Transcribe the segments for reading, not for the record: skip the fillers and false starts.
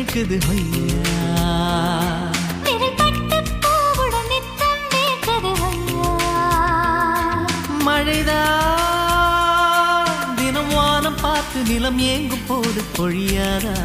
கேக்குது மழைதான் தினம் வானம் பார்த்து நிலம் ஏங்கும் போது பொழியாதா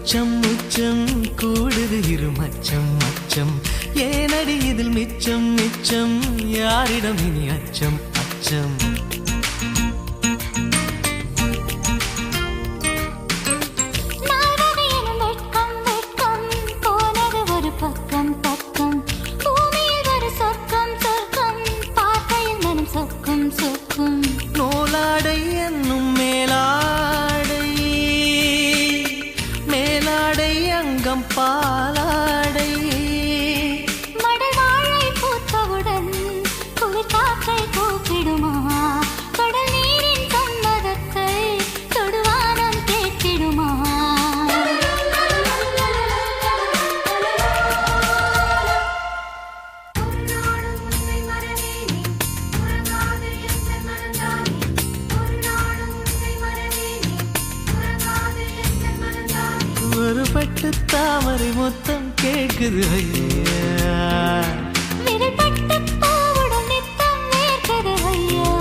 உச்சம் உச்சம் கூடுது இரு மச்சம் மச்சம் ஏனடி இதில் மிச்சம் மிச்சம் யாரிடம் இனி அச்சம் அச்சம் நூலாடை என்னும் மேலாடை மேலாடை அங்கம் பாலாடை மடவாழை பூத்தவுடன் குளிர் காற்றை கூப்பிடுமா கடல் நீரின் சம்மதத்தை தொடுவானம் கேட்டிடுமா ஒரு பட்டு தாமரை மொத்தம் கேட்குது ஐயா விரல்பட்டு பூவுடன் நித்தம் நேர்க்குது ஐயா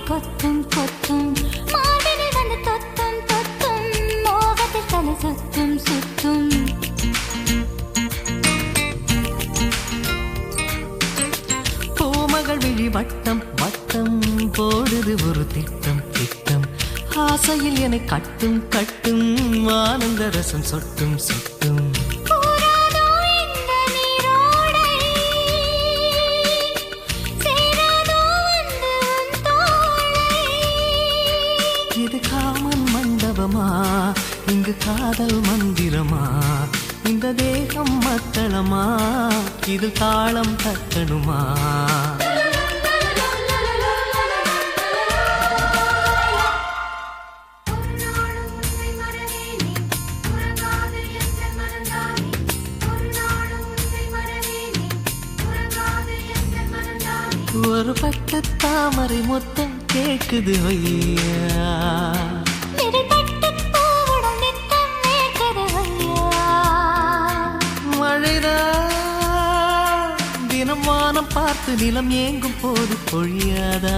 கொத்தும் கொத்தும் மார்பினில் வந்து தொத்தும் தொத்தும் மோகத்தில் தலை சுத்தும் சுத்தும் பூமகள் விழி வட்டம் வட்டம் போடுது ஒரு திட்டம் திட்டம் ஆசையில் என்னை கட்டும் கட்டும் ஆனந்த ரசம் சொட்டும் சொட்டும் இது காமன் மண்டபமா இங்கு காதல் மந்திரமா இந்த தேகம் மத்தளமா இது தாளம் தட்டணுமா ஒரு பட்டு தாமரை மொத்தம் கேட்குது ஐயா மழைதான் தினம் வானம் பார்த்து நிலம் ஏங்கும் போது பொழியாதா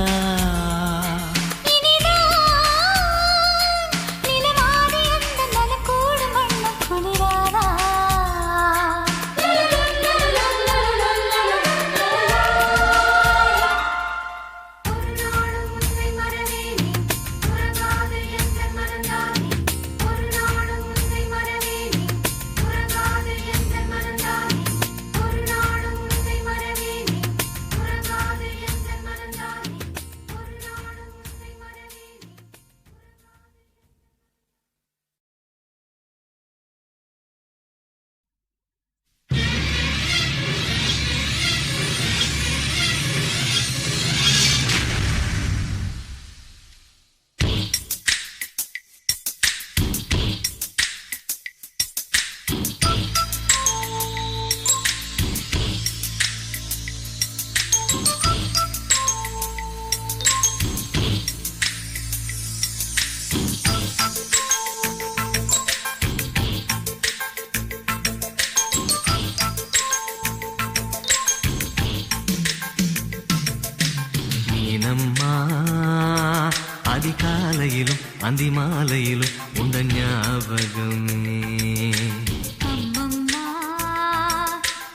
அதிகாலையிலும் அந்தி மாலையிலும் உந்த ஞாபகமே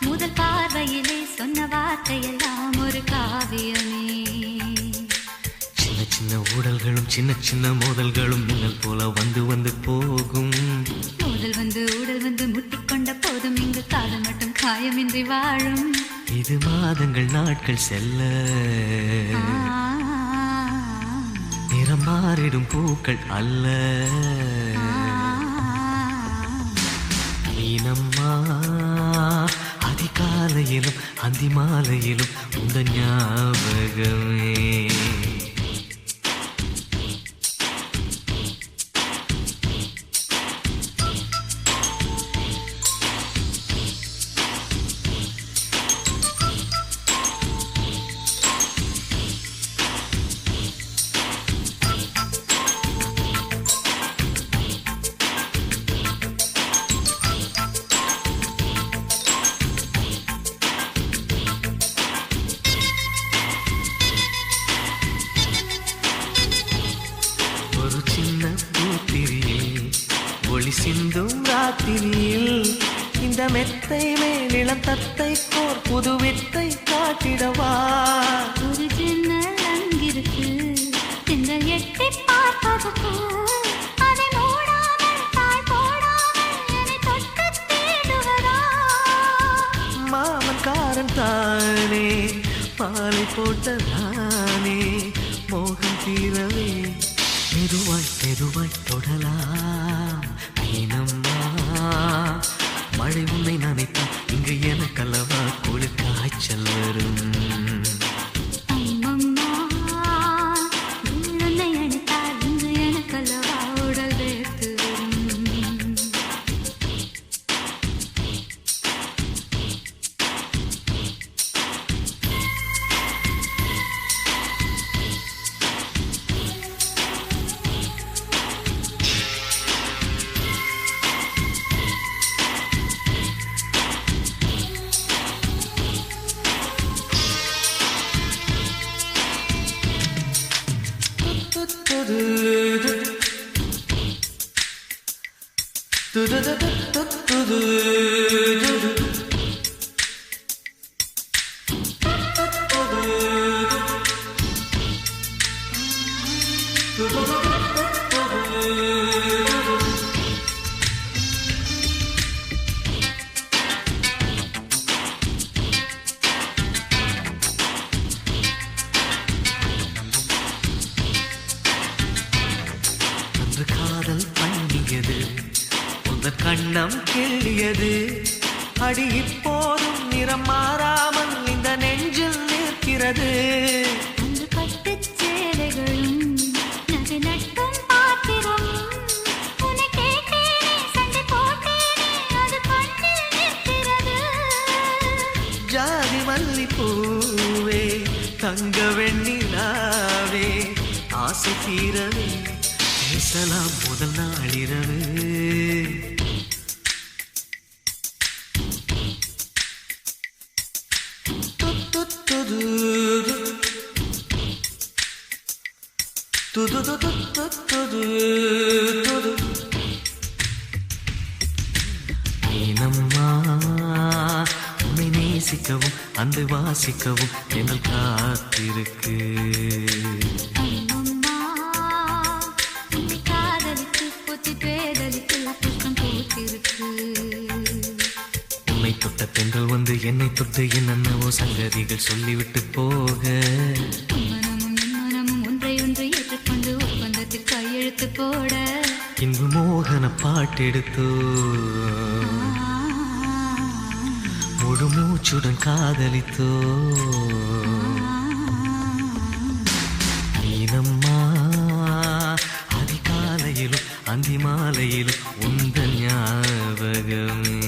முதல் பார்வையிலே சொன்ன வார்த்தையெல்லாம் ஒரு காவியமே சின்ன சின்ன ஊடல்களும் சின்ன சின்ன மோதல்களும் மின்னல் போல வந்து வந்து போகும் மோதல் வந்து ஊடல் வந்து முட்டிக்கொண்ட போதும் இங்கு காதல் மட்டும் காயமின்றி வாழும் இது மாதங்கள் நாட்கள் செல்ல நிறம் மாறிடும் பூக்கள் அல்ல. மீனம்மா அதிகாலையிலும் அந்தி மாலையிலும் உந்த ஞாபகமே. ஒரு சின்ன பூத்திரியில் ஒளி சிந்தும் ராத்திரியில் இந்த மெத்தை மேலிளம் தத்தை கோர் புது வித்தை காட்டிடவா. ஒரு ஜன்னல் அங்கிருக்கு திங்கள் எட்டி பார்ப்பதற்கு அதை மூடாமல் தாய் போடாமல் என்னை தொட்டு தேடுவதா. மாமன்காரன் தானே பாலை போட்ட தானே மோகம் தீரவே மெதுவாய் மெதுவாய் தொடலாம். மீனம்மா மழை உன்னை நினைத்தான் இங்கு எனக்கல்லவா குளிர் காய்ச்சல் வரும். அம்மம்மா உன்னை அணைத்தால் இங்கு எனக்கல்லவா உடல் வேர்த்து வரும். அன்று காதல் பண்ணியது உந்தன் கண்ணம் கிள்ளியது. அடி இப்போதும் நிறம் மாறாமல் இந்த நெஞ்சில் நிற்கிறது. அன்று பட்டுச் சேலைகளும் நகை நட்டும் பாத்திரம் உன்னை கேட்டேனே சண்டை போட்டேனே அது கண்ணில் நிற்கிறது. ஜாதி மல்லி பூவே தங்க வெண்ணிலாவே ஆசை தீரவே பேசலாம் முதல் நாளிரவு. மீனம்மா உன்னை நேசிக்கவும் அந்த வாசிக்கவும் எங்கள் காத்திருக்கு. அம்மம்மா உன்னை காதலித்து புத்தி பேதலித்து புஷ்பம் பூத்திருக்கு. உன்னை தொட்ட பெண்கள் வந்து என்னை தொட்டு என்னென்னவோ சங்கதிகள் சொல்லிவிட்டு போக மனமும் என் மனமும் ஒன்றை ஒன்று ஏற்றுக்கொண்டு ஒப்பந்தத்தில் கையெழுத்து போட இன்பு மோகன பாட்டெடுத்தோ முழு மூச்சுடன் காதலித்தோ. மீனம்மா அதிகாலையிலும் அந்தி மாலையிலும் உந்த ஞாபகமே.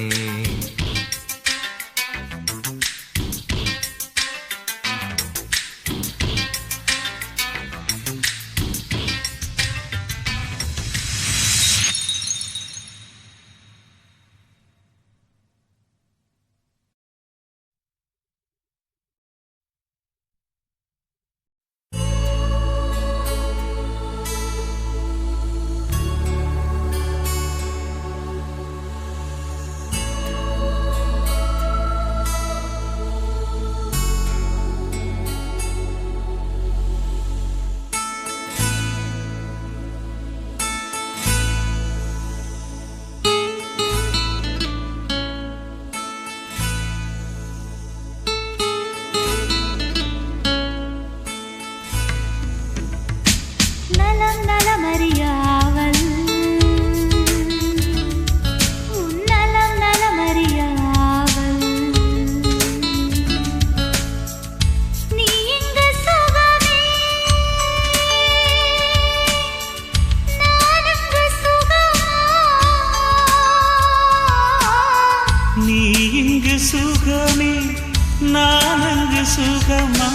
சுகமா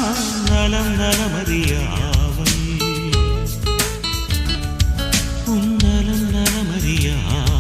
நலம் நலமறியாவல் உன் நலம் நலமறியாவல்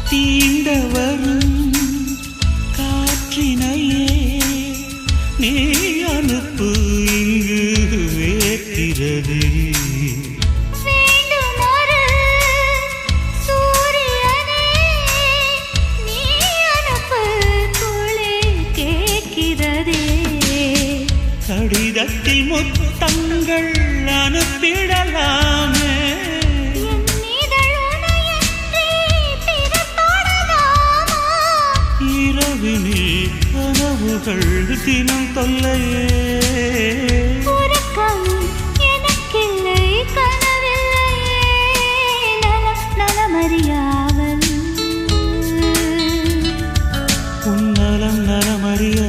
தீண்டவரும் காற்றினையே நீ அனுப்பு இங்கு வேற்கிறது கடிதத்தில் முத்தங்கள் அனுப்பிடலாமே இரவினில் கனவுகள் தினம் தொல்லையே எனக்கில்லை கனவில்லையே நலமறியாவல் உன் நலம் நலமறிய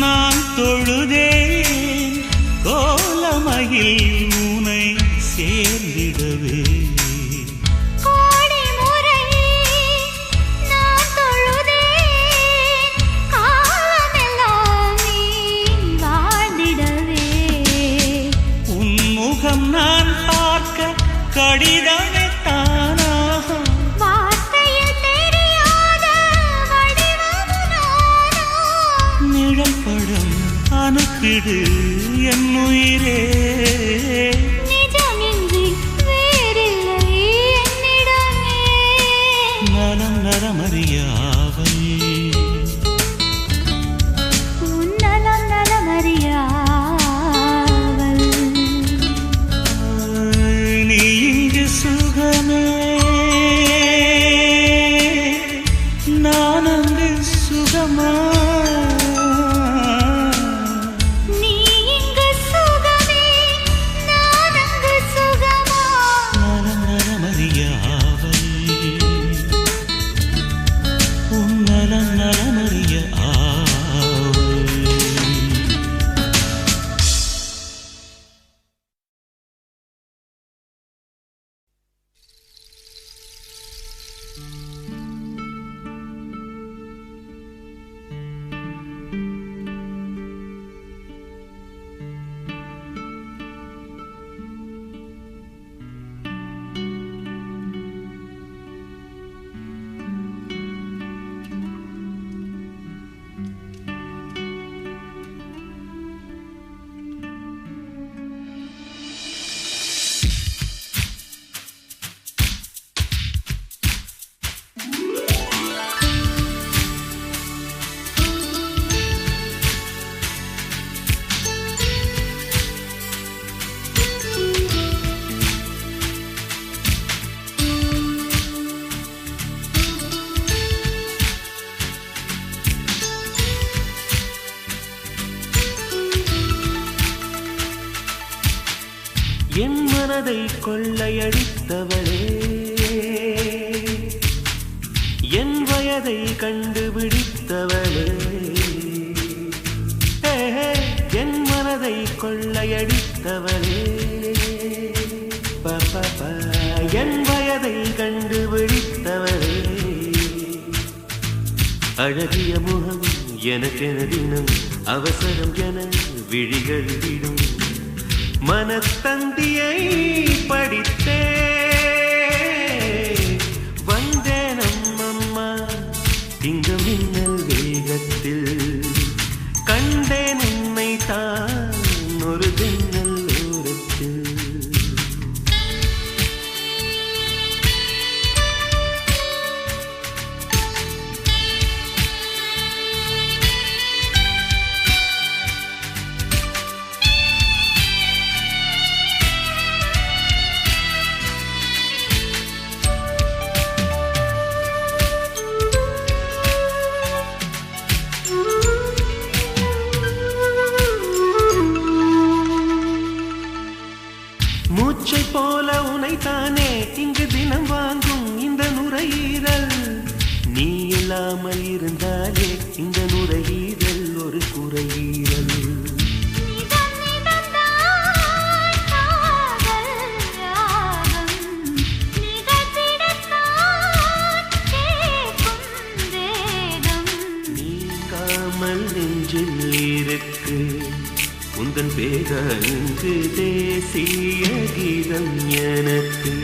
நான் தொழுதேன் கோலமயில் உனை சேர்ந்திடவே கோடி முறை நான் தொழுதேன் காலமெல்லாம் நீ வாழ்ந்திடவே உன் முகம் நான் பார்க்க கடிதமே தானாக நிழல்படம் அனுப்பிடு என் உயிரே நிஜமின்றி வேறில்லை என்னிடமே நலம் நலமறியாவல் உன் நலம் நலமறியாவல் நீ இங்கு சுகமே நான் அங்கு சுகமா என் மனதை கொள்ளையடித்தவளே, என் வயதை கண்டுபிடித்தவளே, கொள்ளையடித்தவளே என் வயதை கண்டுபிடித்தவளே அழகிய முகம் எனக்கென தினம் அவசரம் என விழிகள் விடும் மனத்தந்தியை படித்தே வந்தேன் அம்மம்மா திங்க மின்னல் வேகத்தில் கண்டேன் உன்னை தான் ஒரு தின்னல் ஓரத்தில் மூச்சை போல உனைத்தானே இங்கு தினம் வாங்கும் இந்த நுரையீரல் நீ இல்லாமல் இருந்தாலே இந்த நுரையீரல் ஒரு குறையீரல் நீங்காமல் நெஞ்சில் இருக்கு உந்தன் பேர இங்கு தேசிய கீதம் எனக்கு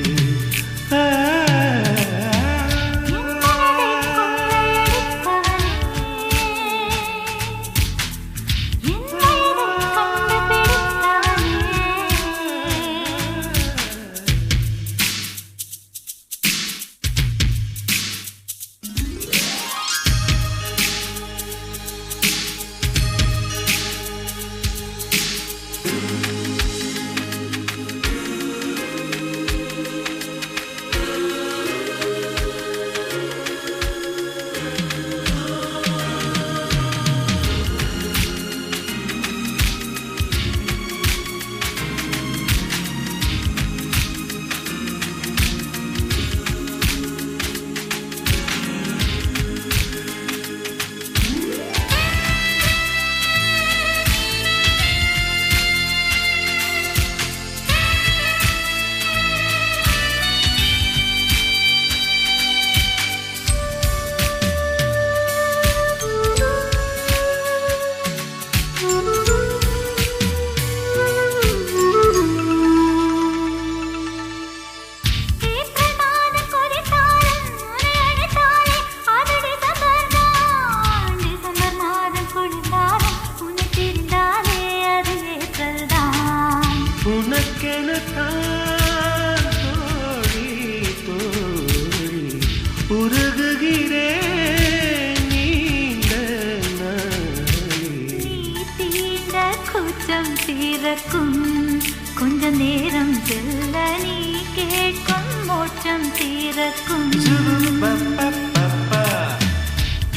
கொஞ்ச நேரம் செல்ல நீ கேட்கும் மோட்சம் தீரக்கும்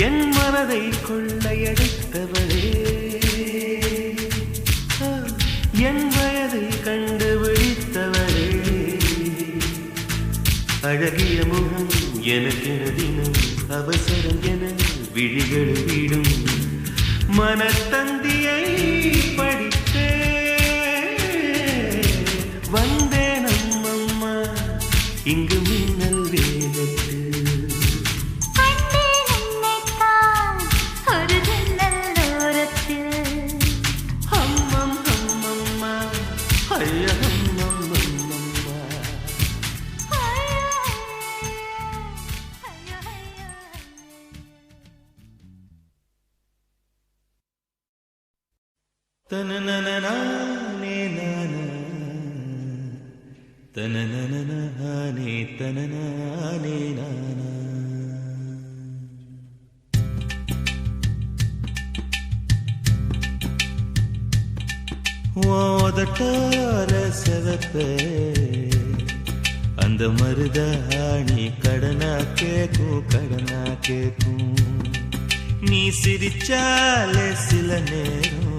என் மனதை கொள்ளையடித்தவளே என் வயதை கண்டுபிடித்தவளே அழகிய முகம் எனக்கென தினம் அவசரம் என விழிகள் விடும் மனத்தந்தியை படித்தே வந்தேன் அம்மம்மா இங்கு மின்னல் வேகத்தில் ஒரு ஜன்னல் ஓரத்தில் அம்மம் அம்மம்மா ஐய அம்மம்மம்மா தனனனனே நானா தனனனனே தனனனே நானா ஓதட்டார செவப்பே அந்த மருதாணி கடனா கேக்கும் நீ சிரிச்சாலே சில நேரம்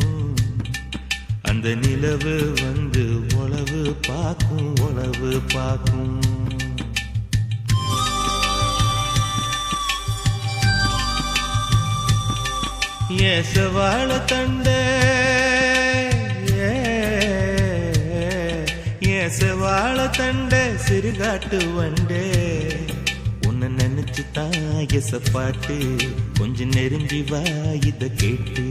அந்த நிலவு வந்து உளவு பார்க்கும் ஏசவாழ தண்டே செவாழ தண்ட சிறுகாட்டு வண்டே உன்னை நினைச்சு தாயச பாட்டு கொஞ்சம் நெருங்கி வா இத கேட்டு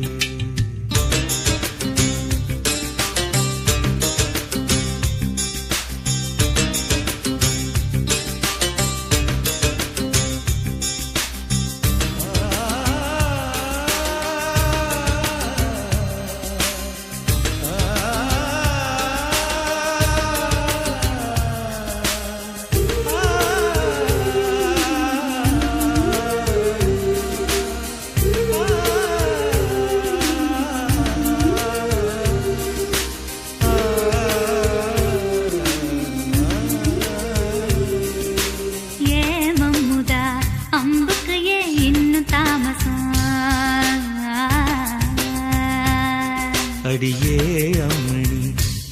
அடியே அம்மணி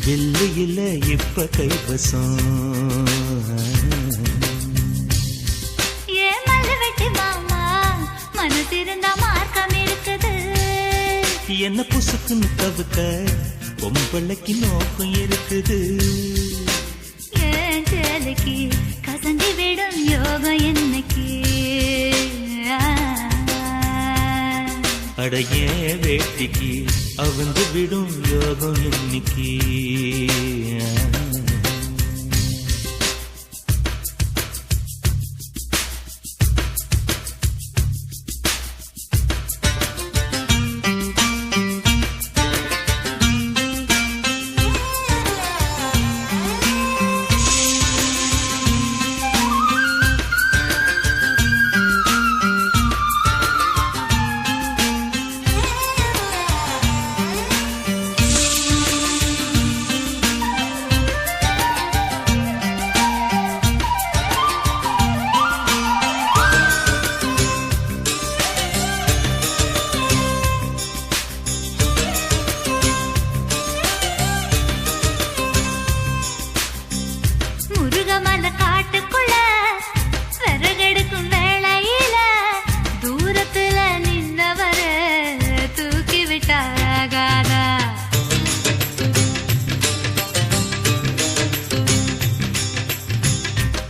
வில்லு இல்ல இப்ப கைவசம் என்ன புசுக்குன்னு தவிக்க பொம்பளைக்கு நோக்கம் இருக்குது கசங்கி விடும் யோகம் என்னைக்கு அடைய வேட்டிக்கு அவந்து விடும் யோகம் இன்னைக்கு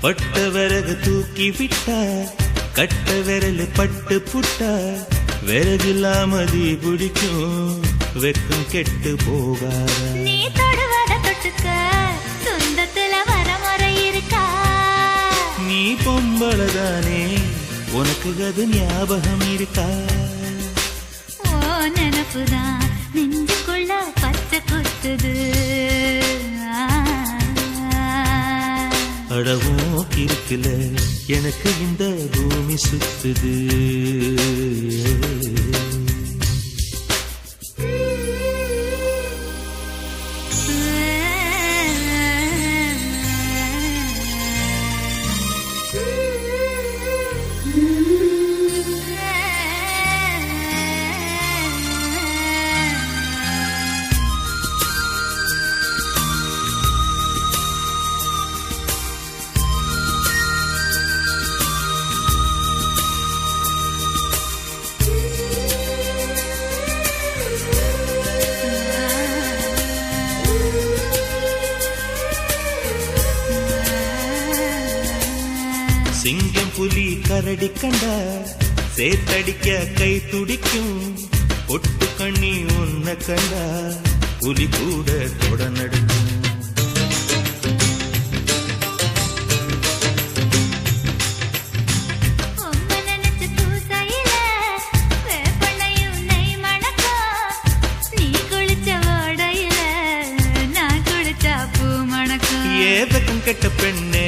பட்ட விறகு தூக்கி விட்டா கட்ட விரல் பட்டு புட்டா விறகில்லாமதி பிடிக்கும் வெக்கம் கெட்டு போகாத நீ தொடுவத தொட்டுக்க சொந்தத்துல வரமுறை இருக்கா நீ பொம்பளதானே உனக்கு அது ஞாபகம் இருக்கா ஓ நினப்புதான் நெஞ்சுக்குள்ள பச்சை கொத்துது அடவும் இருக்குல எனக்கு இந்த பூமி சுத்துது சிங்கம் புலி கரடி கண்டா சேத்தடிக்க கை துடிக்கும் ஒட்டு கண்ணி உன்ன கண்டா புலி கூட தொட நடுக்கும் ஏதகம் கெட்ட பெண்ணே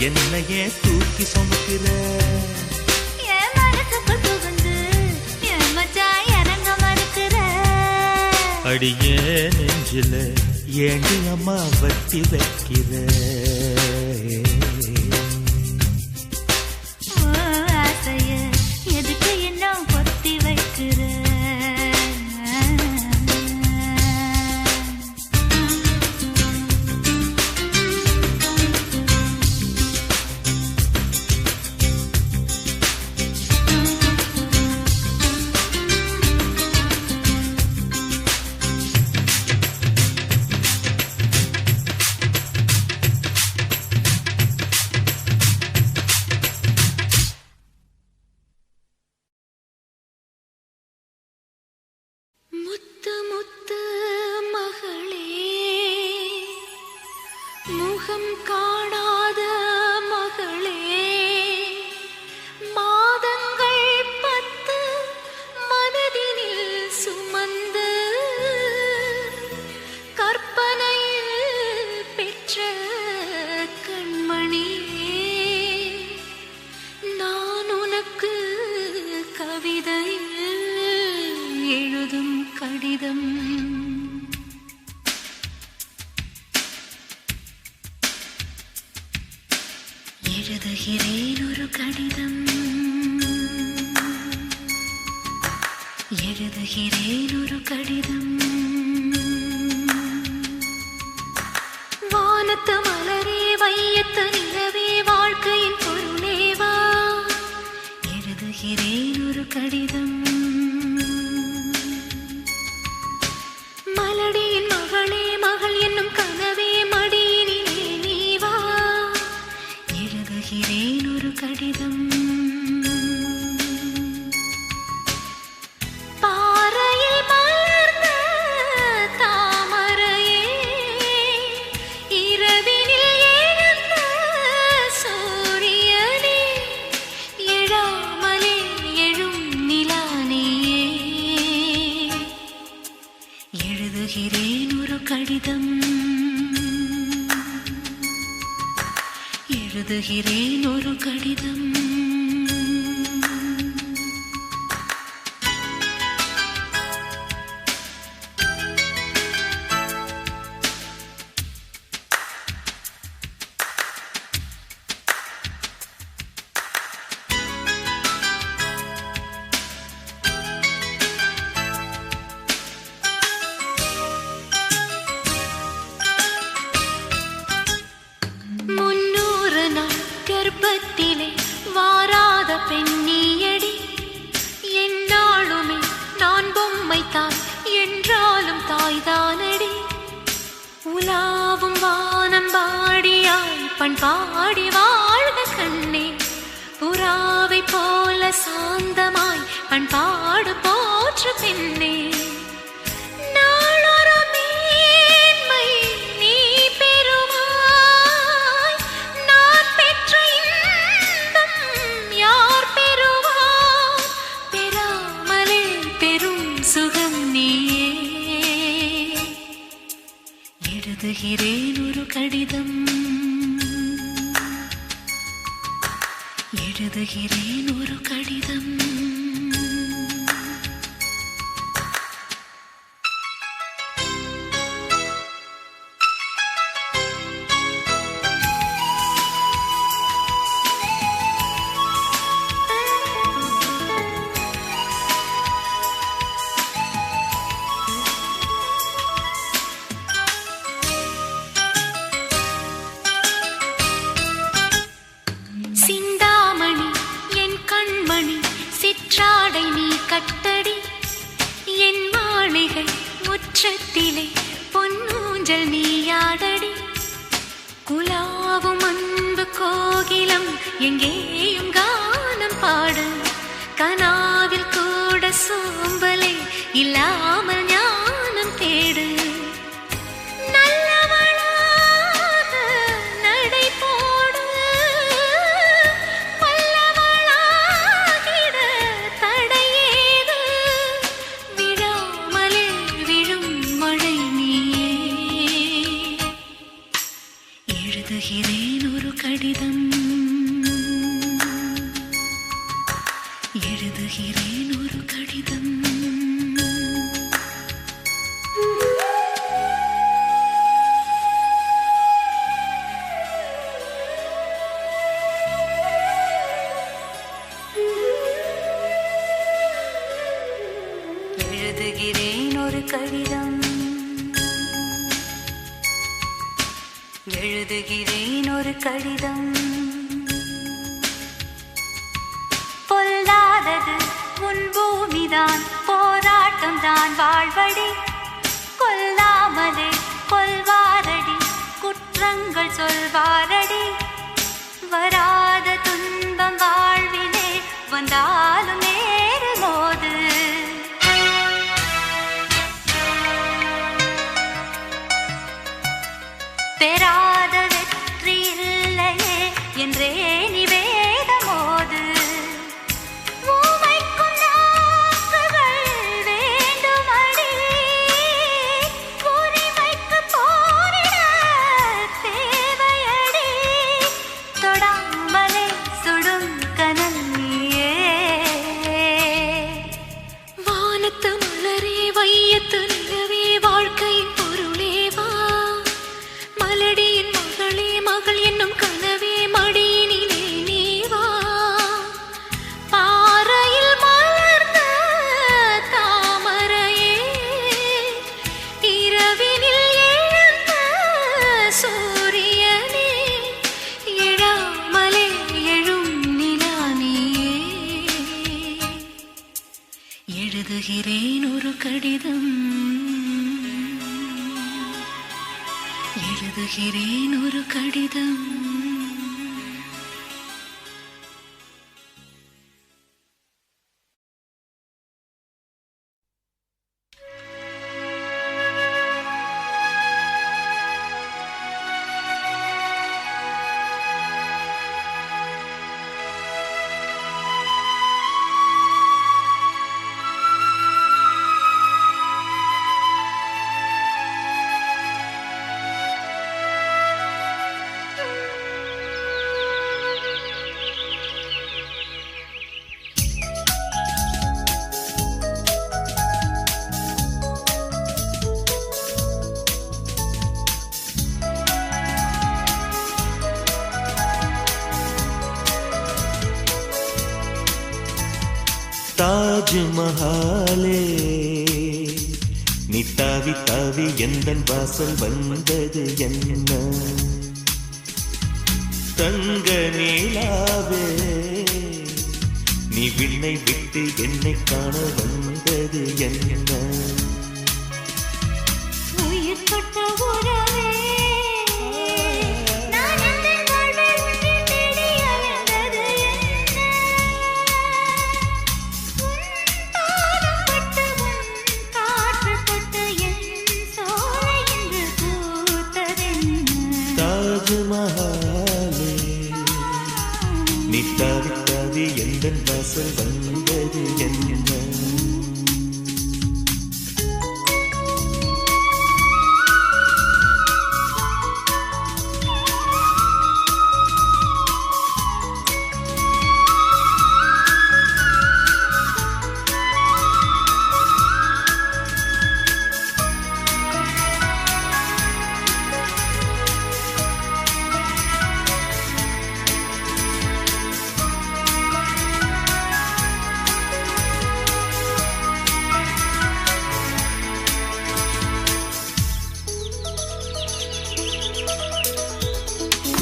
என்னையே தூக்கி சுமக்கிற என் மனசுக்குள் புகுந்து என் மச்சான் இறங்க மறுக்கிற அடியே நெஞ்சில ஏண்டி அம்மா வட்டி வைக்கிற ஆசைய எதுக்கு இன்னும் பொத்தி வைக்கிற முகம் காணாத மகளே, மாதங்கள் 10 மனதினில் சுமந்து கற்பனையில் பெற்ற கண்மணியே, நான் உனக்கு கவிதையில் எழுதும் கடிதம். எழுதுகிறேன் ஒரு கடிதம், எழுதுகிறேன் ஒரு கடிதம். வானத்து மலரே, வையத்து நிலவே, வாழ்க்கையின் பொருளேவா, எழுதுகிறேன் ஒரு கடிதம். மலடியின் மகளே, மகள் என்னும் கனவே, மடியினிலே நீ வா, எழுதுகிறேன் ஒரு கடிதம். பாறையில் மலர்ந்த தாமரையே, இரவினில் எழுந்த சூரியனே, எழாமலே எழும் நிலானியே, எழுதுகிறேன் ஒரு கடிதம், எழுதுகிறேன் ஒரு கடிதம். கர்ப்பத்திலே வாராத பெண்ணியடி, என்னாலுமே நான் பொம்மைத்தான் என்றாலும் தாய்தானடி. உலாவும் வானம் பாடியாய் பண்பாடி வாழ்க கண்ணே, புறாவை போல சாந்தமாய் பண்பாடு போற்று பெண்ணே. எழுதுகிறேன் ஒரு கடிதம், எழுதுகிறேன் ஒரு கடிதம். சிந்தாமணி என் கண்மணி, சிற்றாடை நீ கட்டடி, என் மாளிகை முற்றத்திலே பொன்னூஞ்சல் நீயாடடி. குலாவும் அன்பு கோகிலம் எங்கேயும் கானம் பாடு, கனாவில் கூட சோம்பலே இல்லாமல் ஞானம் தேடு. எழுதுகிறேன் ஒரு கடிதம், எழுதுகிறேன் ஒரு கடிதம். எழுதுகிறேன் ஒரு கடிதம், எழுதுகிறேன் ஒரு கடிதம். பொல்லாதது உன் பூமிதான், போராட்டம் தான் வாழ்வடி. கொல்லாமலே கொல்வாரடி, குற்றங்கள் சொல்வாரடி. வராத துன்பம் வாழ்விலே வந்தாலும் நேருமோது. பெறாத வெற்றி எழுதுகிறேன் ஒரு கடிதம் எழுதுகிறேன் ஒரு கடிதம் தாஜ்மஹாலே நீ தாவி தாவி எந்தன் வாசல் வந்தது என்ன தங்க நீலாவே நீ விண்ணை விட்டு என்னை காண வந்தது என்ன உயிர் தொட்ட உறவே நான் எந்த வாழ்வில் உன்னை தேடி அலைந்தது என்ன உன் பாதம் பட்டு உன் காற்று தொட்டு என் சோலை இன்று பூத்ததென்ன தாஜ்மஹாலே நீ தாவி தாவி எந்தன் வாசல் வந்தது என்ன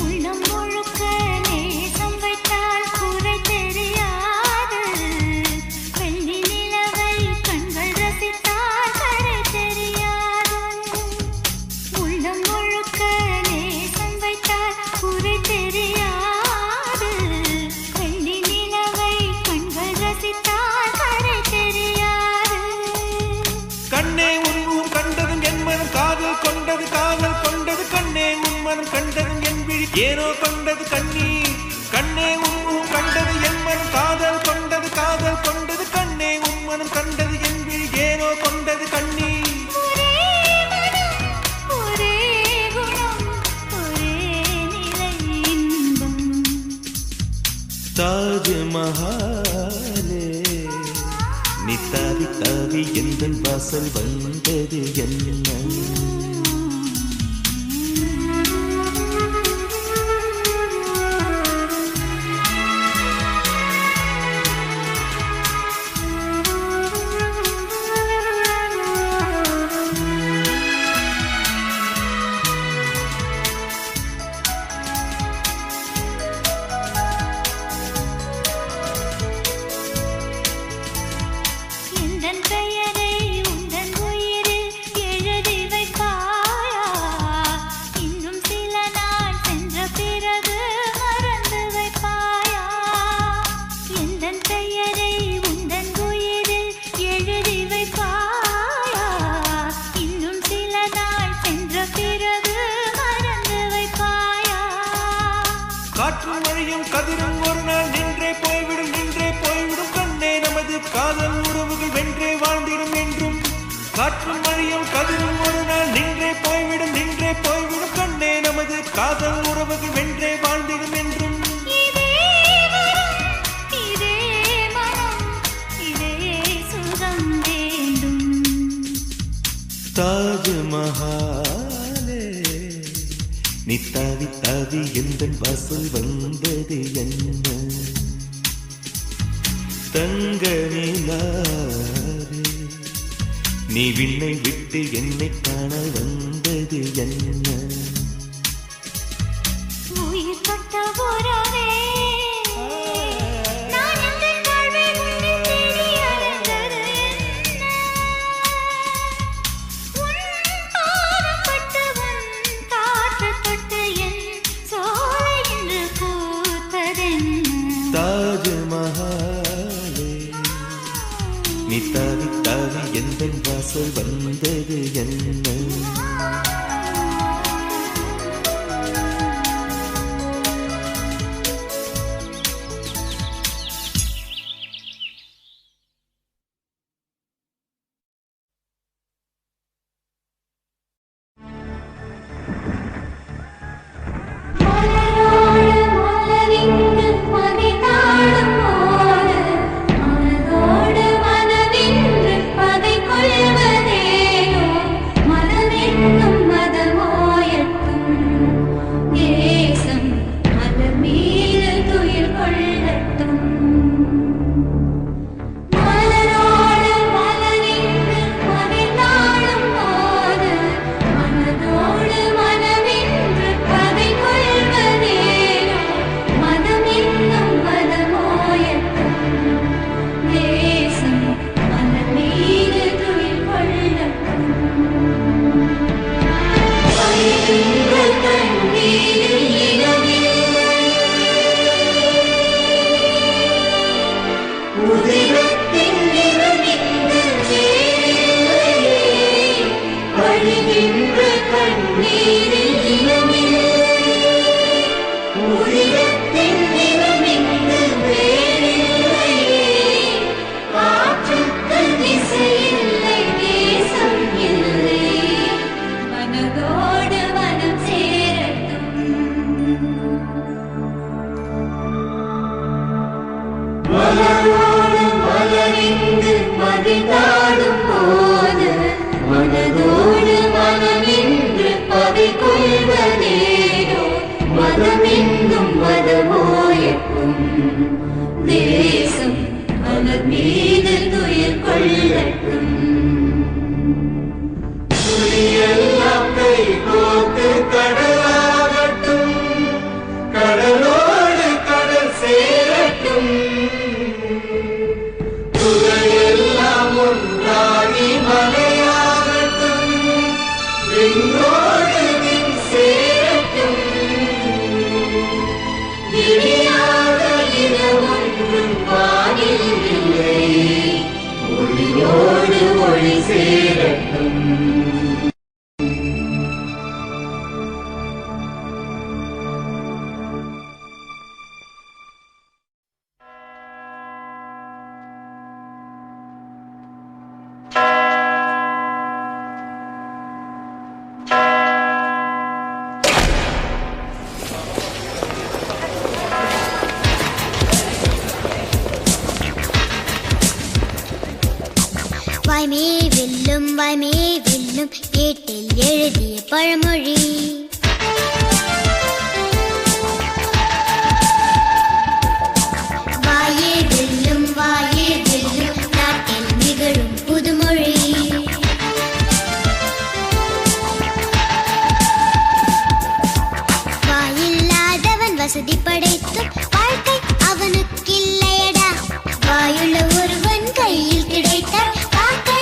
உள்ளம் முழுக்க நேசம் வைத்தால் குறை தெரியாது வெள்ளி நிலவை கண்கள் ரசித்தால் கரை தெரியாது உள்ளம் முழுக்க நேசம் வைத்தால் குறை தெரியாது வெள்ளி நிலவை கண்கள் ரசித்தால் கரை தெரியாது கண்ணே உன் கண்டதும் என் மனம் காதல் கொண்டது கண்ணே உன் மனம் கண்டதும் என் விழி ஏனோ கொண்டது கண்ணீர் கண்ணே உன் கண்டது என் மனம் காதல் கொண்டது கண்ணே உன் மனம் கண்டது என் விழி ஏனோ கொண்டது கண்ணீர் ஒரே மனம் ஒரே குணம் ஒரே நிலை இன்பம் தாஜ்மஹாலே நீ தாவி தாவி எந்தன் வாசல் வந்தது என்ன எந்தன் பெயரை உந்தன் உயிரில் எழுதி வைப்பாயா இன்னும் சில நாள் சென்ற பிறகு மறந்து வைப்பாயா எந்தன் பெயரை உந்தன் உயிரில் எழுதி வைப்பாயா இன்னும் சில நாள் சென்ற பிறகு மறந்து வைப்பாயா காற்று மழையும் கதிரும் ஒரு நாள் நின்றே போய்விடும் கண்ணே நமது காதல் உறவுகள் வென்றே வாழ்ந்திடும் என்றும் காற்று மழையும் கதிரும் ஒரு நாள் நின்றே போய்விடும் கண்ணே நமது காதல் உறவுகள் வென்றே வாழ்ந்திடும் என்றும் இதே வரம் இதே மனம் இதே சுகம் வேண்டும் தாஜ்மஹாலே நீ தாவி தாவி எந்தன் வாசல் வந்தது என்ன தங்க நிலாவே நீ விண்ணை விட்டு என்னை காண வந்தது என்ன உயிர் தொட்ட உறவே நான் எந்த வாழ்வில் உன்னை தேடி அலைந்தது என்ன வாசல் வந்தது என்ன வாய்மே வெல்லும் ஏட்டில் எழுதிய பழமொழி வாயே வெல்லும் நாட்டில் நிகழும் புதுமொழி வாயில்லாதவன் வசதி படைத்தும் வாழ்க்கை அவனுக்கில்லையடா வாயுள்ள ஒருவன் கையில் கிடைத்தால் மடை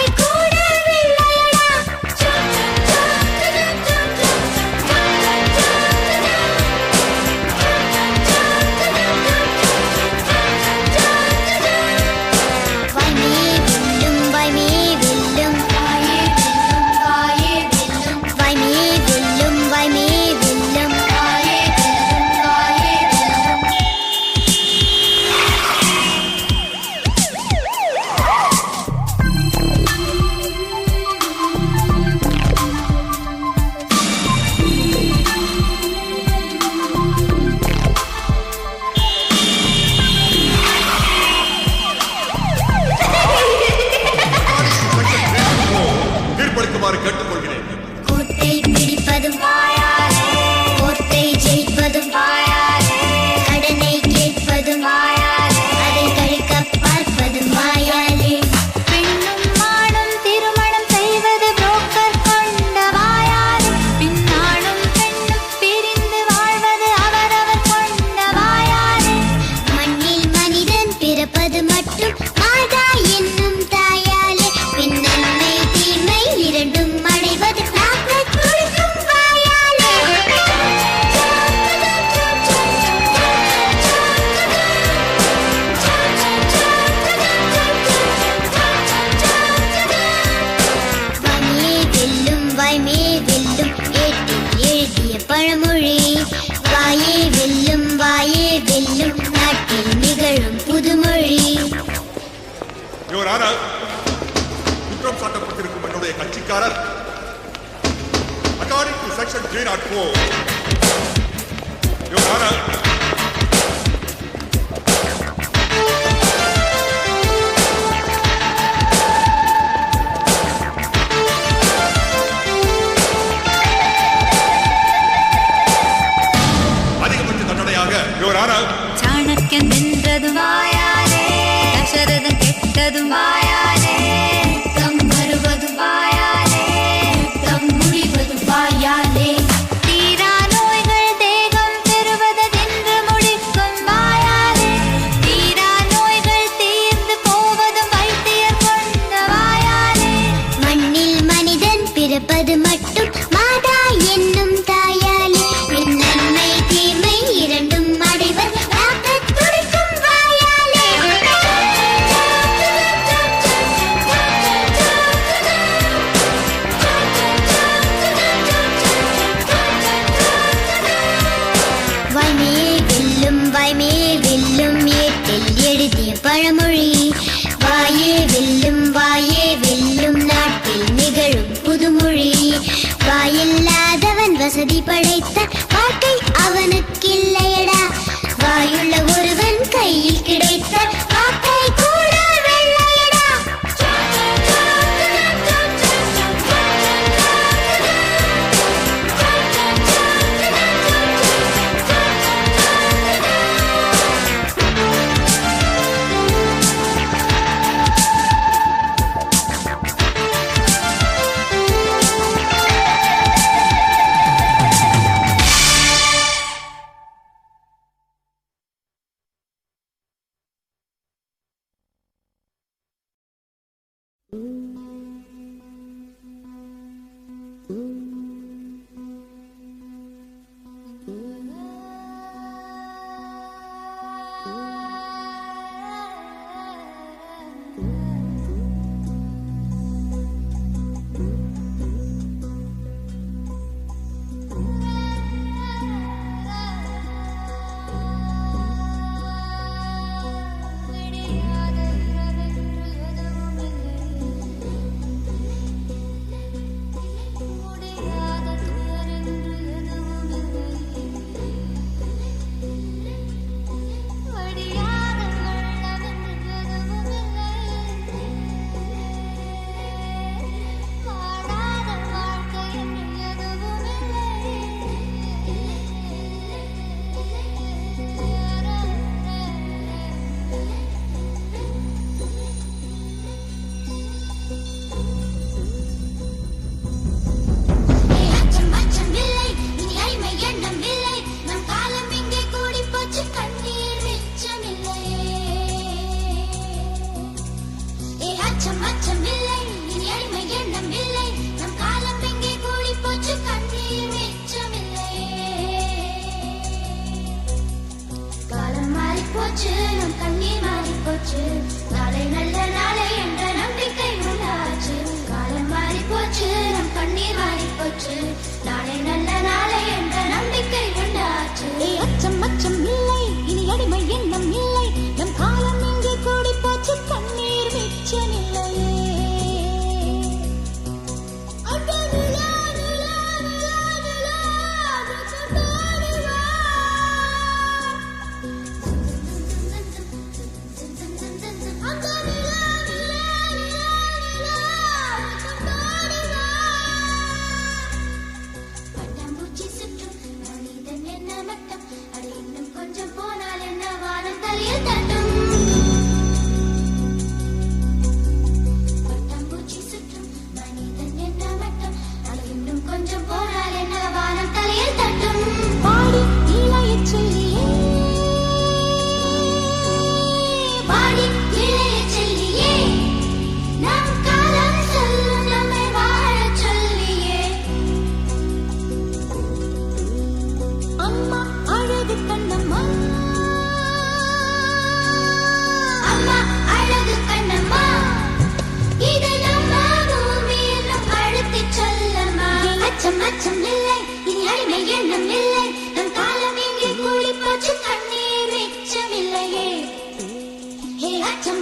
குற்றம் சாட்டப்பட்டிருக்கும் என்னுடைய கட்சிக்காரர் அகார்டிங் டு செக்ஷன் 304 சாணக்கியன் நின்றதும் வாயாலே, தசரதன் கெட்டதும் வாயாலே, யுத்தம் வருவதும் வாயாலே, யுத்தம் முடிவதும் வாயாலே, தீரா நோய்கள் தேகம் பெறுவதென்று முடிக்கும் வாயாலே, தீரா நோய்கள் தீர்ந்து போவதும் வைத்தியர் கொண்ட வாயாலே, மண்ணில் மனிதன் பிறப்பது மட்டும் மாதா என்னும் தாயாலே, நன்மை தீமை இரண்டும் பழமொழி வாயே வெல்லும் நாட்டில் நிகழும் புதுமொழி, வாயில்லாதவன் வசதி படைத்த வாழ்க்கை அவனுக்கில்லையடா, வாயுள்ள ஒருவன் கையில் கிடைத்த வாக்கை கூட வெள்ளையடா.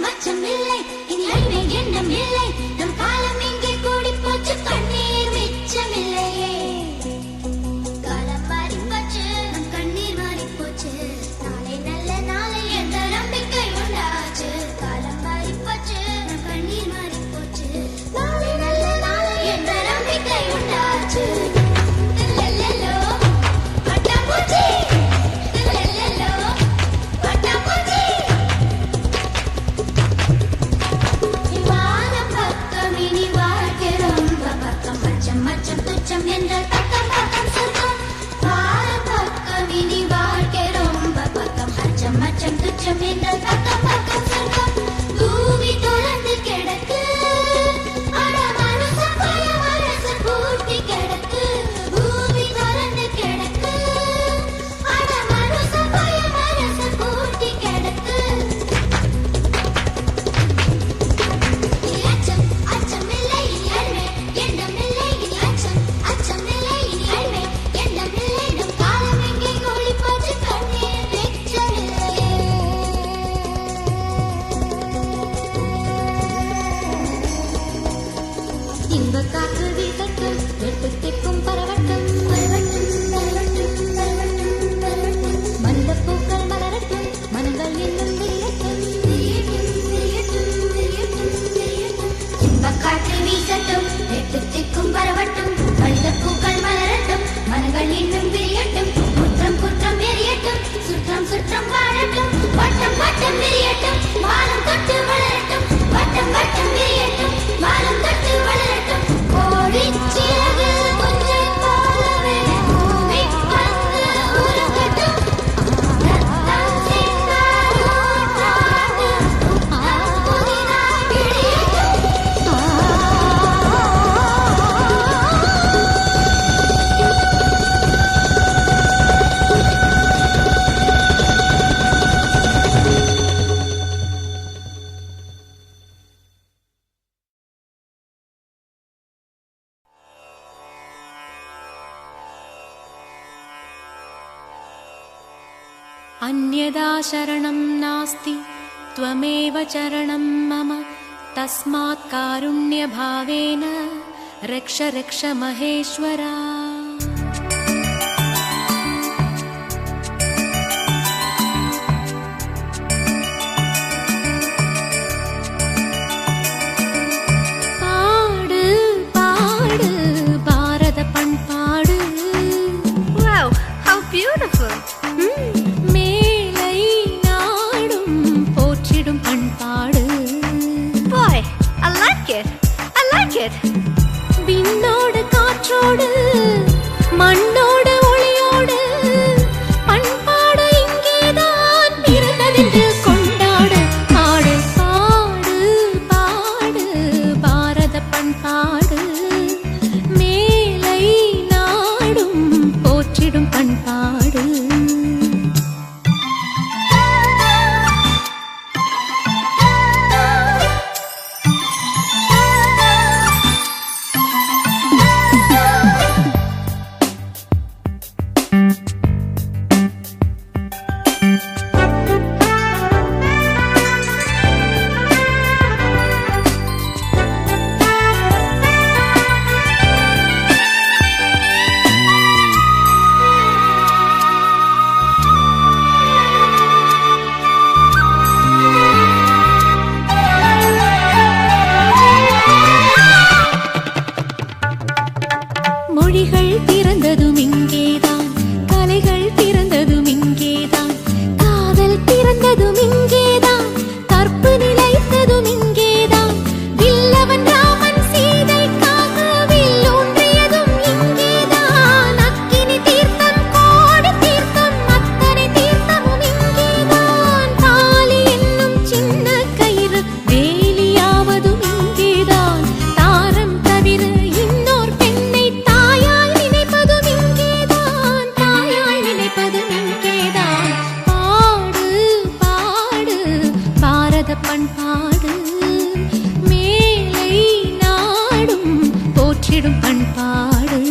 அச்சம் இல்லை இனி அடிமை எண்ணம் இல்லை நம் காலம் இங்கே கூடி போச்சு கண்ணீர் மிச்சமில்லையே காலம் மாறி போச்சு நம் கண்ணீர் மாறி போச்சு நாளை நல்ல நாளை என்ற நம்பிக்கை உண்டாச்சு காலம் மாறி போச்சு நம் கண்ணீர் மாறி போச்சு நாளை நல்ல நாளை என்ற நம்பிக்கை உண்டாச்சு பூமி தொடர்ந்து கிடக்கு அட மனச பய மனச பூட்டி கிடக்கு பூமி தொடர்ந்து கிடக்கு அட மனச பய மனச பூட்டி கிடக்கு அச்சம் அச்சம் இல்லை இனி அடிமை எண்ணம் இல்லை இனி அச்சம் அச்சம் இல்லை இனி அடிமை எண்ணம் இல்லை நம் காலம் எங்கே கூடி போச்சு கண்ணீர் மிச்சமில்லையே இன்ப காற்று வீசட்டும் எட்டு திக்கும் பரவட்டும் பரவட்டும் பரவட்டும் பரவட்டும் பரவட்டும் மல்லப்பூக்கள் மலரட்டும் மனங்கள் இன்னும் விரியட்டும் விரியட்டும் விரியட்டும் விரியட்டும் விரியட்டும் இன்ப காற்று வீசட்டும் எட்டு திக்கும் பரவட்டும் மல்லப்பூக்கள் மலரட்டும் மனங்கள் இன்னும் விரியட்டும் குற்றம் குற்றம் எரியட்டும் சுற்றம் சுற்றம் வாழட்டும் வட்டம் வட்டம் விரியட்டும் வானம் தொட்டு வளரட்டும் வட்டம் வட்டம் விரியட்டும் வானம் தொட்டு வளரட்டும் கோடிச் சிறகு ஒன்றை போலவே பூமி வந்து உருகட்டும் ரத்தம் சிந்தாத ஓட்டாது புத்தம் புதிதாய் விடியட்டும் अन्यदा शरणं नास्ति त्वमेव चरणं मम तस्मात् कारुण्यभावेन रक्ष रक्ष महेश्वरा பாடு பாடு பாரத பண்பாடு Wow, how beautiful! மேலை நாடும் போற்றிடும் பண்பாடு Boy, I like it! I like it! விண்ணோடு காற்றோடு மண்ணோடு ஒளியோடு பண்பாடு இங்கேதான் பிறந்ததென்று கொண்டாடு பாடு பாடு பாடு பாரத பண்பாடு மேலை நாடும் போற்றிடும் பண்பாடு மொழிகள் பிறந்ததும் இங்கேதான் கலைகள் பிறந்ததும் இங்கேதான் காதல் பிறந்ததும் இங்கேதான் கற்பு நிலைத்ததும் இங்கேதான் வில்லவன் ராமன் சீதைக்காக வில்லூன்றியதும் இங்கேதான் அக்கினி தீர்த்தம் கோடி தீர்த்தம் அத்தனை தீர்த்தமும் இங்கேதான் தாலி என்னும் சின்ன கயிறு வேலியாவதும் இங்கேதான் தாரம் தவிர இன்னோர் பெண்ணை தாயால் நினைப்பதும் இங்கேதான் தாயால் நினைப்பதும் இங்கேதான் பாடு பாடு பாரத பண்பாடு மேலை நாடும் போற்றிடும் பண்பாடு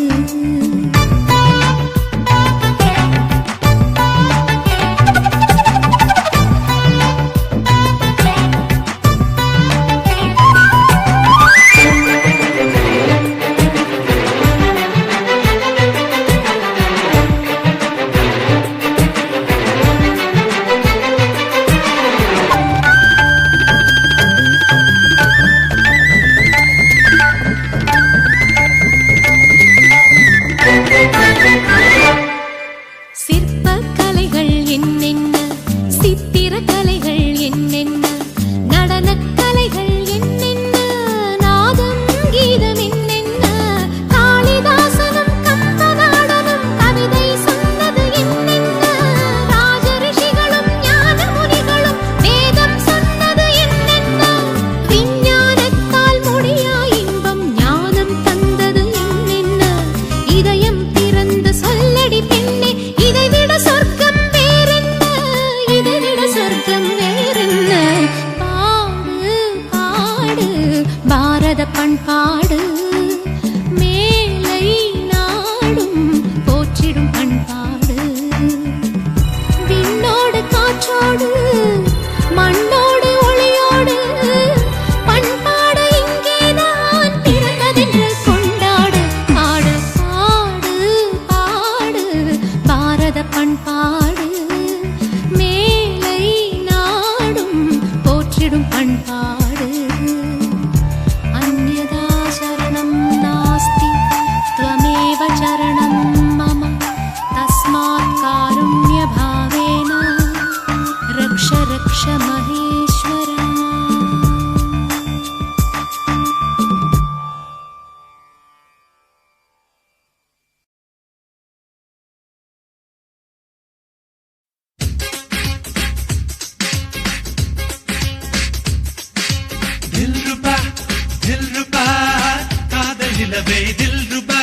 உறவே தில்ருபா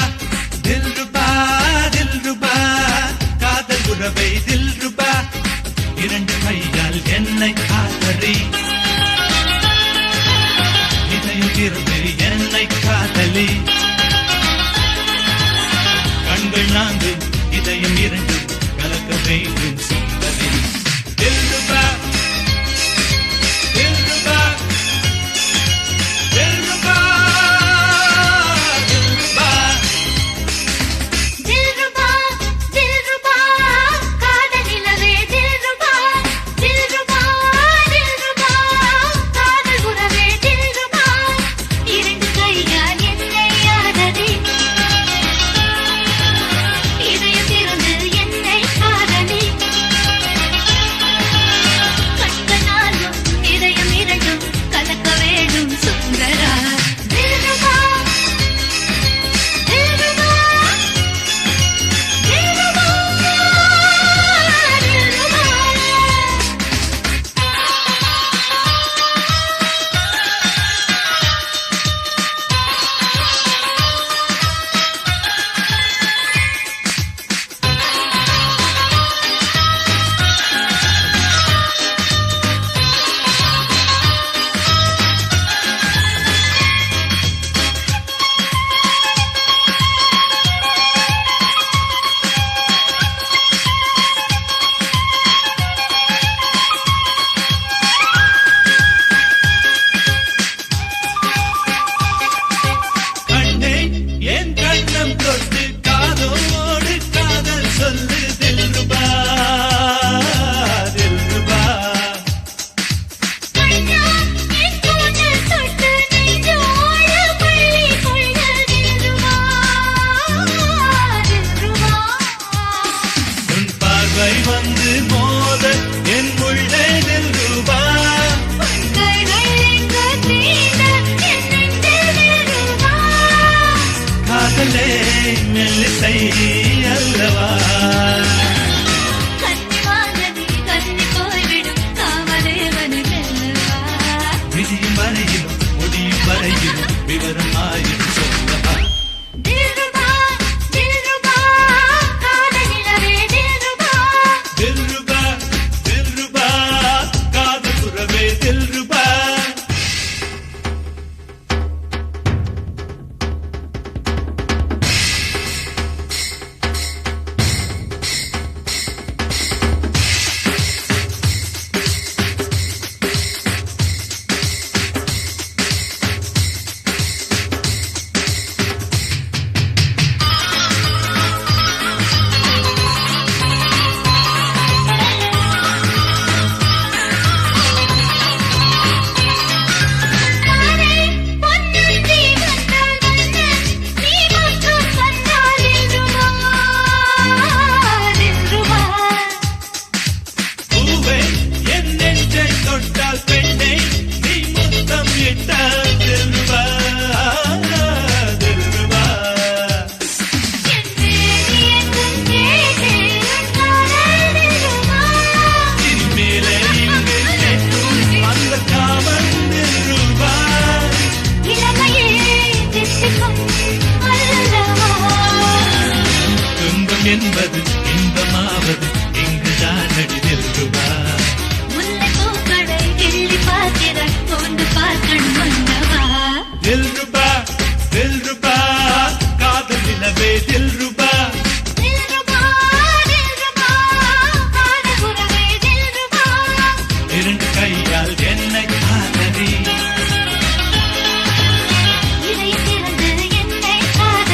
தில்ருபா தில்ருபா காதல் உறவே தில்ருபா இரண்டு கையால் என்னை காதலி இதயம் இருந்து என்னை காதலி கண்கள் நான்கு இதயம் இரண்டு கலக்க வேண்டும் சுந்தரி தில்ருபா தில்ருபா தில்ருபா தில்ருபா தில்ருபா தில்ருபா காதல் நிலவே தில்ருபா தில்ருபா தில்ருபா காதல் உறவே தில்ருபா இரண்டு கையால் என்னை ஆதரி இதயம் திறந்து என்னை காதலி கண்களாலும் இதயம் இரண்டும் கலக்க வேண்டும் சுந்தரா தில்ருபா தில்ருபா தில்ருபா கண்ணே என் கண்ணம் தொட்டு காதோடு காதல் சொல்லு தில்ருபா தில்ருபா கண்ணா என் கூந்தல் தொட்டு நெஞ்சோடு பள்ளி கொள்ள தில்ருபா தில்ருபா உன் பார்வை வந்து மோத என் உள்ளே தில்ருபா கைகள் எங்கு தீண்ட என் நெஞ்சில் தில்ருபா காதலே மெல்லிசை அல்லவா கன்னி வாங்கி கன்னி போய்விடும் காமதேவனுக்கல்லவா விதியும் வரையிலும் முடியும் வரையிலும் விவரம் ஆயிடும் சொல்லவா தில்ருபா தில்ருபா காதல் நிலவே தில்ருபா தில்ருபா தில்ருபா காதல் உறவே தில்ருபா நானே பொன்னந்தி வந்தால் வந்தேன் நீ மட்டும் வந்தால் தில்ருபா தில்ருபா பூவே என் நெஞ்சை தொட்டால் பெண்ணை நீ முத்தம் இட்டால் தில்ருபா தில்ருபா என் தேவி எங்கும் கேட்டேன் காதல் தில்ருபா இனிமேலே இங்கு கேட்கும் அந்த காவல் தில்ருபா இளமையே தித்திக்கும் அல்லவா துன்பம் என்பது இன்பமாவது இங்குதான் அடி தில்ருபா முல்லைப் பூக்களை கிள்ளி பார்க்கிறாய் கொண்டு பார்க்கணும் மன்னவா தில்ருபா தில்ருபா காதல் நிலவே தில்ருபா தில்ருபா தில்ருபா காதல் உறவே தில்ருபா இரண்டு கையால் என்னை காதலி இதயம் திறந்து என்னை காதலி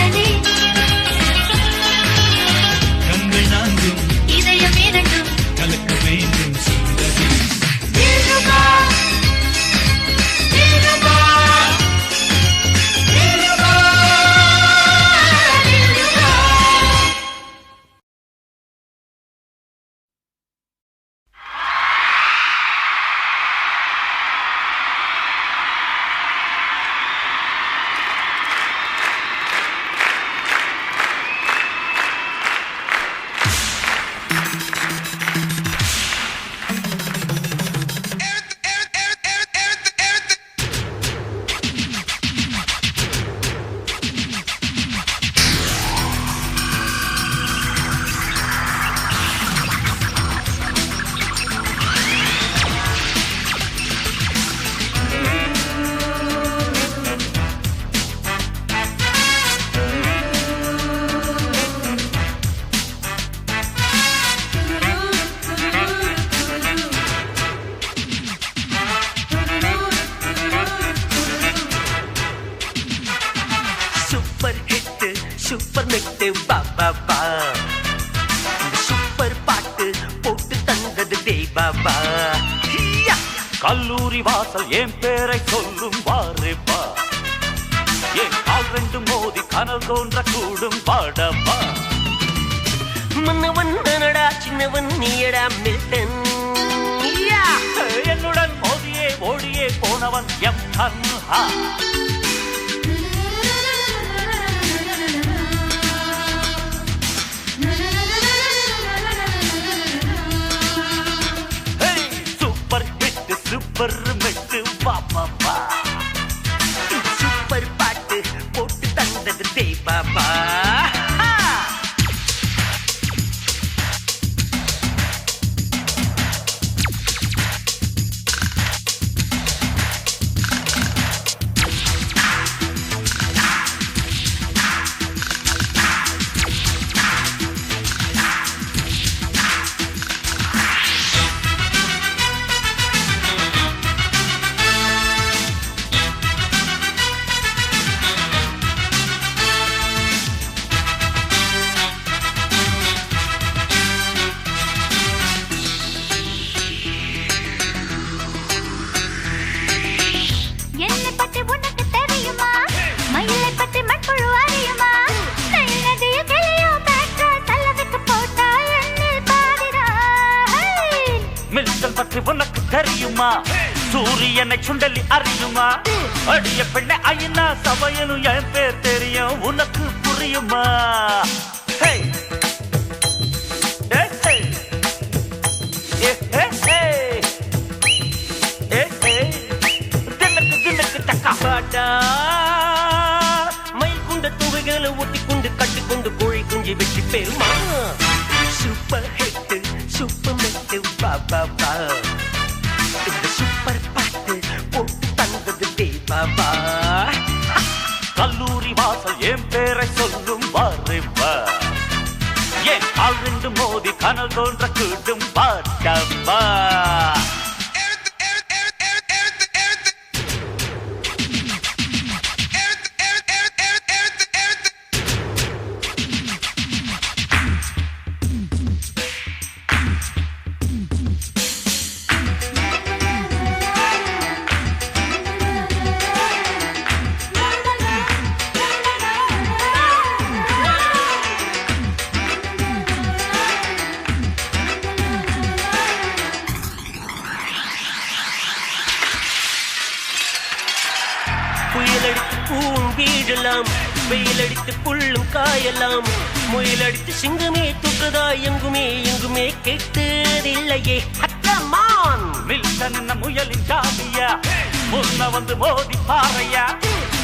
சூப்பர் மெட்டு பாபா சூப்பர் பாட்டு போட்டு தந்தது டே பாபா கல்லூரி வாசல் என் பேரை சொல்லும் வாரேப்பா என் கால் ரெண்டு மோதி கனல் தோன்ற கூடும் பாடப்பா மன்னவன் நானடா சின்னவன் நீயடா மில்டன் என்னுடன் மோதியே ஓடியே போனவன் எம் கண்ணா சூப்பர் மெட்டு பாப்பா சூப்பர் பாட்டு போட்டு தந்தது டே பாபா பற்றி உனக்கு தெரியுமா சூரியனை சுண்டலி அறியுமா அடிய பெண்ணை ஐயனா சபையனும் என் பேர் தெரியும் உனக்கு புரியுமா மயில் குண்ட தூவைகளை ஊட்டி கொண்டு கட்டி கொண்டு கோழி குஞ்சு வெட்டி பெருமா சூப்பர் ஹிட் சூப்பர் மெட்டு பாபா இந்த சூப்பர் பாட்டு போட்டு தந்தது டே பாபா கல்லூரி வாசல் என் பேரை சொல்லும் வாரேப்பா என் கால் ரெண்டு மோதி கனல் தோன்ற கூடும் பாட்டப்பா புயலடித்து பூவும் வீழலாம் வெயிலடித்து புல்லும் காயலாம் முயலடித்து சிங்கமே தொற்றதா எங்குமே எங்குமே கேட்டதில்லையே அத்தமான் மில்டன் என்ன முயலின் ஜாதியா முன்ன வந்து மோதி பாறையா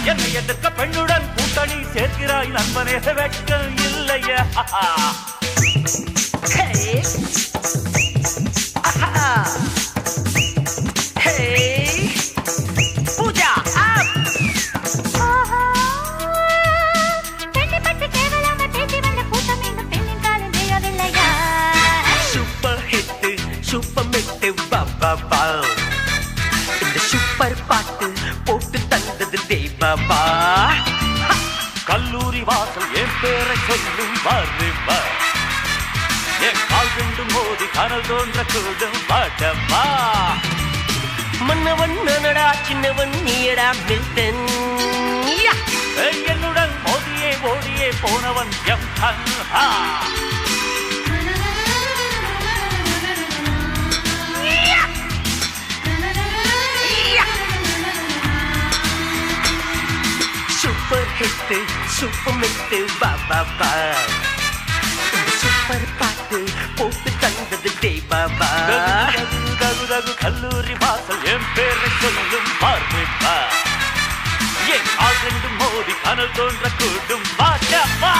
என்னை எதிர்க்க பெண்ணுடன் கூட்டணி சேர்க்கிறாய் நண்பனே வெட்கம் இல்லையா பூஜா சூப்பர் ஹிட் சூப்பர் மெட்டு பாபா இந்த சூப்பர் பாட்டு போட்டு தந்தது டே பாபா கல்லூரி வாசல் என் பேரை சொல்லும் வாரேப்பா என் கால் ரெண்டு மோதி கனல் தோன்ற கூடும் பாட்டப்பா மன்னவன் நானடா சின்னவன் நீயடா மில்டன் என்னுடன் மோதியே ஓடியே போனவன் எம் கண்ணா சூப்பர் ஹிட் சூப்பர் மெட்டு பாபா சூப்பர் பாட்டு போட்டு தந்தது டே பாபா கல்லூரி வாசல் என் பேரை சொல்லும் வாரேப்பா என் கால் ரெண்டு மோதி கனல் தோன்ற கூடும் பாட்டப்பா